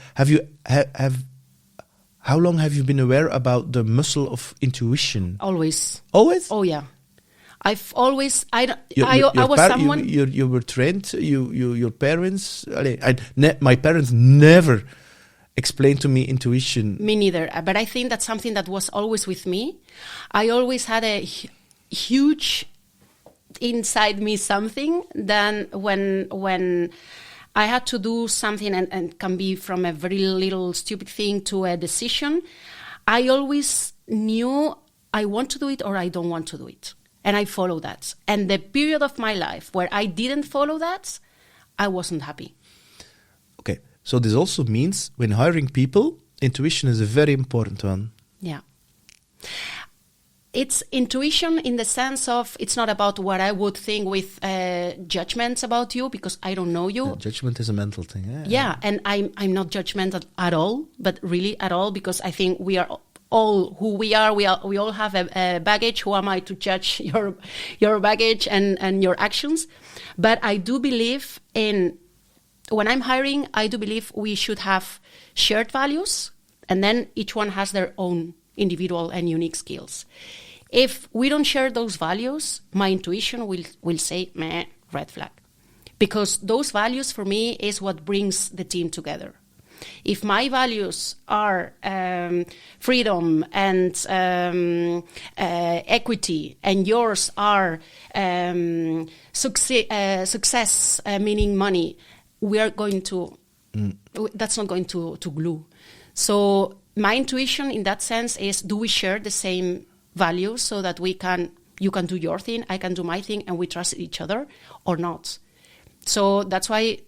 How long have you been aware about the muscle of intuition? Always. Always. Oh yeah. I've always. I was someone. You were trained. Your parents. My parents never explained to me intuition. Me neither. But I think that's something that was always with me. I always had a huge inside me something. Then when I had to do something, and can be from a very little stupid thing to a decision, I always knew I want to do it or I don't want to do it. And I follow that. And the period of my life where I didn't follow that, I wasn't happy. Okay. So this also means when hiring people, intuition is a very important one. Yeah. It's intuition in the sense of it's not about what I would think with judgments about you, because I don't know you. Judgment is a mental thing. Yeah, and I'm not judgmental at all, but really at all, because I think we are all who we are. We all have a baggage. Who am I to judge your baggage and your actions? But I do believe when I'm hiring, I do believe we should have shared values, and then each one has their own individual and unique skills. If we don't share those values, my intuition will say, meh, red flag. Because those values for me is what brings the team together. If my values are freedom and equity, and yours are success, meaning money, we are going to, that's not going to glue. So my intuition in that sense is, do we share the same values so that you can do your thing, I can do my thing, and we trust each other, or not? So that's why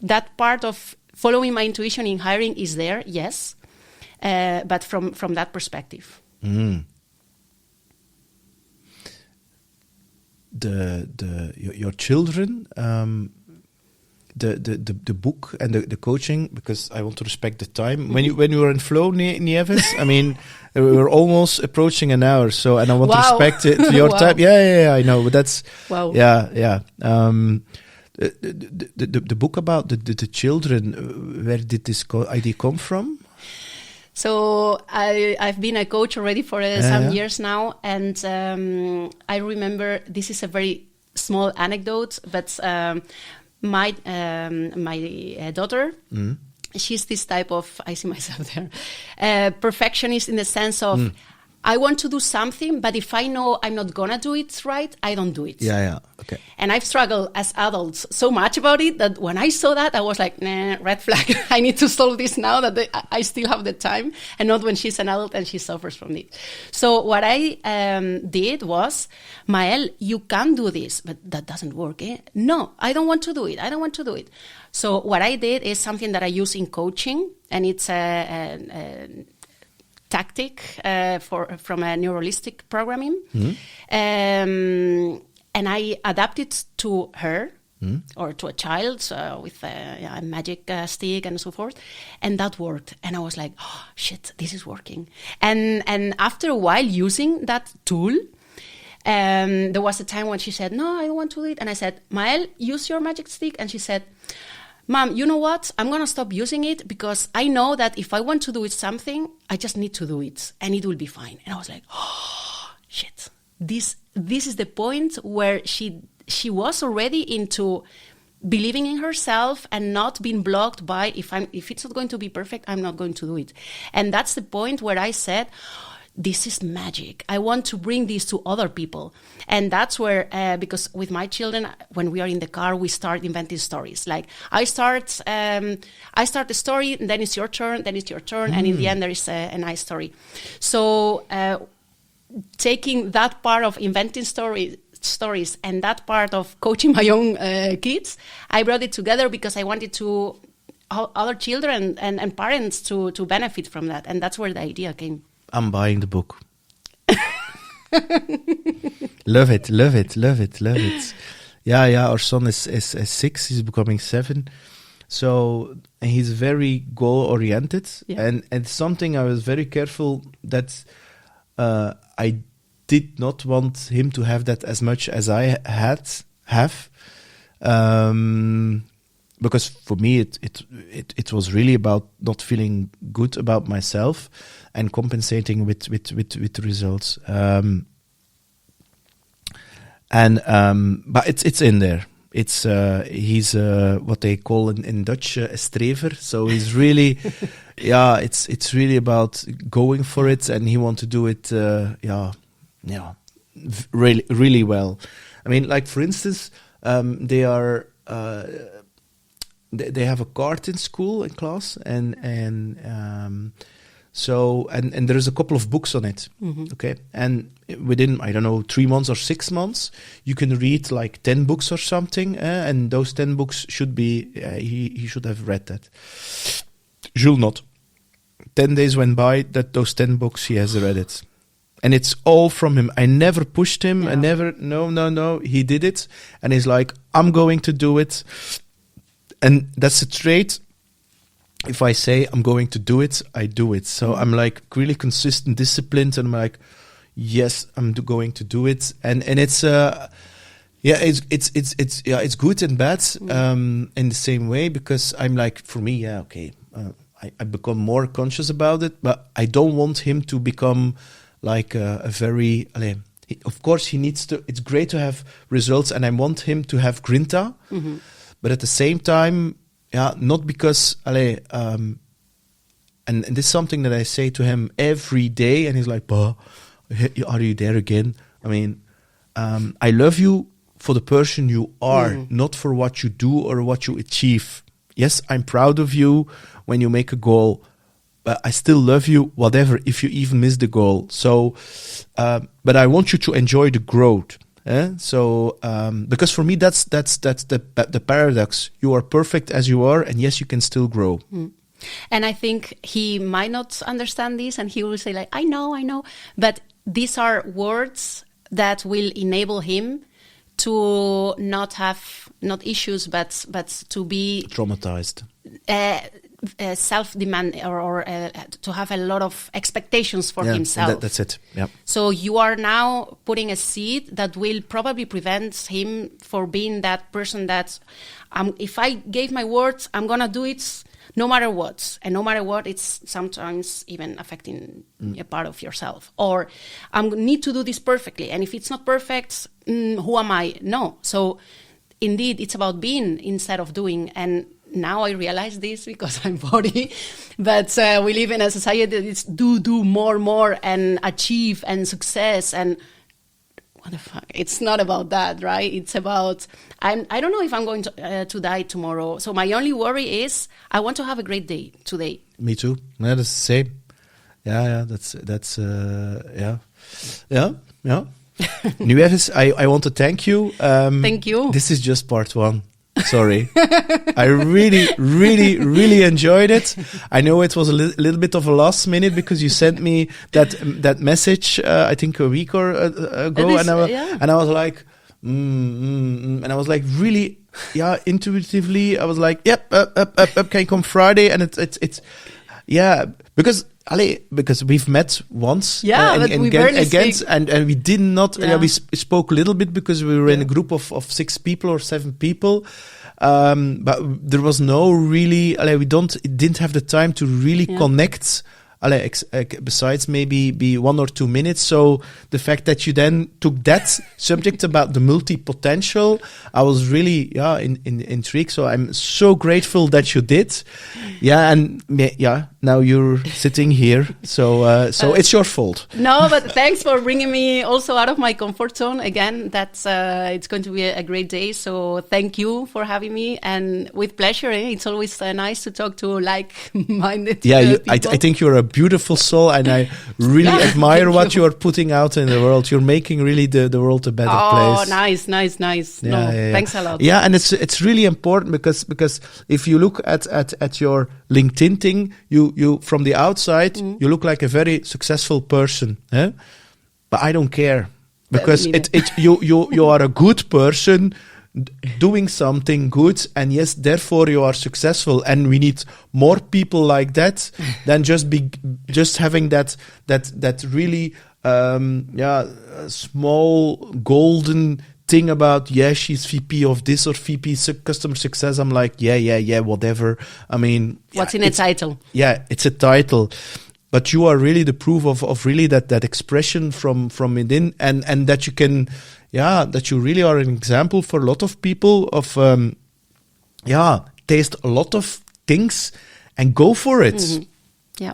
that part of following my intuition in hiring is there, yes, but from that perspective. Your children, the book and the coaching, because I want to respect the time. When you were in flow, Nieves, I mean, we were almost approaching an hour. So, and I want to respect your time. Yeah, I know, but that's yeah. The book about the children. Where did this idea come from? So I've been a coach already for some years now, and I remember, this is a very small anecdote, but. My daughter, she's this type of, I see myself there, perfectionist in the sense of, I want to do something, but if I know I'm not going to do it right, I don't do it. Yeah, okay. And I've struggled as adults so much about it that when I saw that, I was like, nah, red flag. I need to solve this now that I still have the time, and not when she's an adult and she suffers from it. So what I did was, Mael, you can do this, but that doesn't work. No, I don't want to do it. So what I did is something that I use in coaching, and it's a tactic from a neuralistic programming, and I adapt it to her or to a child with a magic stick and so forth, and that worked. And I was like, oh shit, this is working. And after a while using that tool, there was a time when she said, no, I don't want to do it. And I said, Mael, use your magic stick. And she said, Mom, you know what? I'm going to stop using it, because I know that if I want to do it something, I just need to do it and it will be fine. And I was like, oh, shit. This is the point where she was already into believing in herself and not being blocked by, if it's not going to be perfect, I'm not going to do it. And that's the point where I said, this is magic. I want to bring this to other people. And that's where, because with my children, when we are in the car, we start inventing stories. Like I start the story, and then it's your turn, and in the end there is a nice story. So taking that part of inventing stories and that part of coaching my own kids, I brought it together because I wanted to other children and parents to benefit from that. And that's where the idea came. I'm buying the book. Love it. Yeah. Our son is 6. He's becoming 7. So he's very goal-oriented. Yeah. And it's something I was very careful that I did not want him to have that as much as I have. Because for me, it was really about not feeling good about myself and compensating with the results. But it's in there. He's what they call in Dutch a strever. So he's really, it's really about going for it, and he wants to do it, really, really well. I mean, like for instance, they are. They have a cart in school, in class, and there is a couple of books on it. Mm-hmm. Okay, and within 3 months or 6 months, you can read like 10 books or something, and those 10 books should be he should have read that. Jules not. 10 days went by that those 10 books he has read it. And it's all from him. I never pushed him. Yeah. I never, no. He did it. And he's like, I'm going to do it. And that's a trait. If I say I'm going to do it, I do it. So I'm like really consistent, disciplined. And I'm like, yes, I'm going to do it. And it's, it's good and bad in the same way. Because I'm like, for me, I become more conscious about it. But I don't want him to become like a very, of course he needs to, it's great to have results, and I want him to have grinta, but at the same time, not because, and this is something that I say to him every day, and he's like, "Bah, are you there again?" I mean, I love you for the person you are, not for what you do or what you achieve. Yes, I'm proud of you when you make a goal, but I still love you, whatever, if you even miss the goal. So, but I want you to enjoy the growth. So, because for me, that's the paradox. You are perfect as you are, and yes, you can still grow. And I think he might not understand this, and he will say like, I know. But these are words that will enable him to not have, not issues, but to be traumatized. Self-demand or to have a lot of expectations for himself. That's it. Yeah. So you are now putting a seed that will probably prevent him for being that person that if I gave my words, I'm going to do it no matter what. And no matter what, it's sometimes even affecting a part of yourself. Or I need to do this perfectly. And if it's not perfect, who am I? No. So indeed, it's about being instead of doing. And now I realize this because I'm 40, but we live in a society that is do more and achieve and success and what the fuck. It's not about that, right? It's about I don't know if I'm going to die tomorrow. So my only worry is I want to have a great day today. Me too. Yeah, that's the same. Yeah. That's yeah. Nieves, I want to thank you. Thank you. This is just part 1. Sorry. I really enjoyed it. I know it was a little bit of a last minute because you sent me that message, I think a week or ago. And I was like, and I was like, really, intuitively, I was like, yep, up, can you come Friday? And it's because we've met once, but we barely speak. And we did not. We spoke a little bit because we were in a group of 6 people or 7 people, but there was no really. We didn't have the time to really connect. Besides maybe be 1 or 2 minutes. So the fact that you then took that subject about the multi-potential, I was really intrigued. So I'm so grateful that you did. Now you're sitting here. So it's your fault. No, but thanks for bringing me also out of my comfort zone. Again, that's it's going to be a great day. So thank you for having me, and with pleasure. It's always nice to talk to like-minded people. I think you're a beautiful soul, and I really admire what you are putting out in the world. You're making really the world a better place. Oh, nice. Thanks a lot. Yeah, and it's really important because if you look at your LinkedIn thing, you from the outside, you look like a very successful person. but I don't care because neither. you are a good person doing something good, and yes, therefore you are successful, and we need more people like that than just having that really small golden thing about she's VP of this or VP customer success. I'm like whatever. I mean, what's in a title? Yeah, it's a title. But you are really the proof of really that expression from within, and that you can, that you really are an example for a lot of people of, taste a lot of things and go for it. Mm-hmm. Yeah.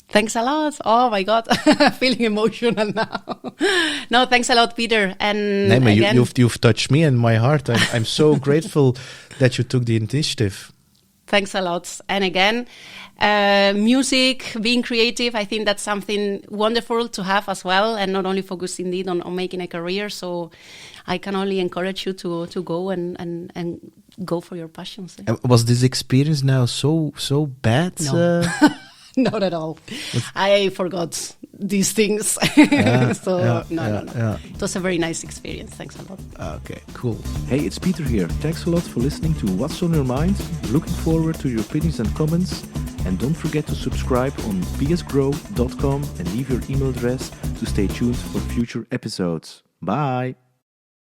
Thanks a lot. Oh my God, feeling emotional now. No, thanks a lot, Peter. And Neema, you've touched me in my heart. I'm so grateful that you took the initiative. Thanks a lot. And again, music, being creative, I think that's something wonderful to have as well, and not only focus indeed on making a career. So I can only encourage you to go and go for your passions. Was this experience now so bad? No. Not at all. I forgot these things. No. It was a very nice experience. Thanks a lot. Okay, cool. Hey, it's Peter here. Thanks a lot for listening to What's on Your Mind. Looking forward to your opinions and comments. And don't forget to subscribe on psgrow.com and leave your email address to stay tuned for future episodes. Bye.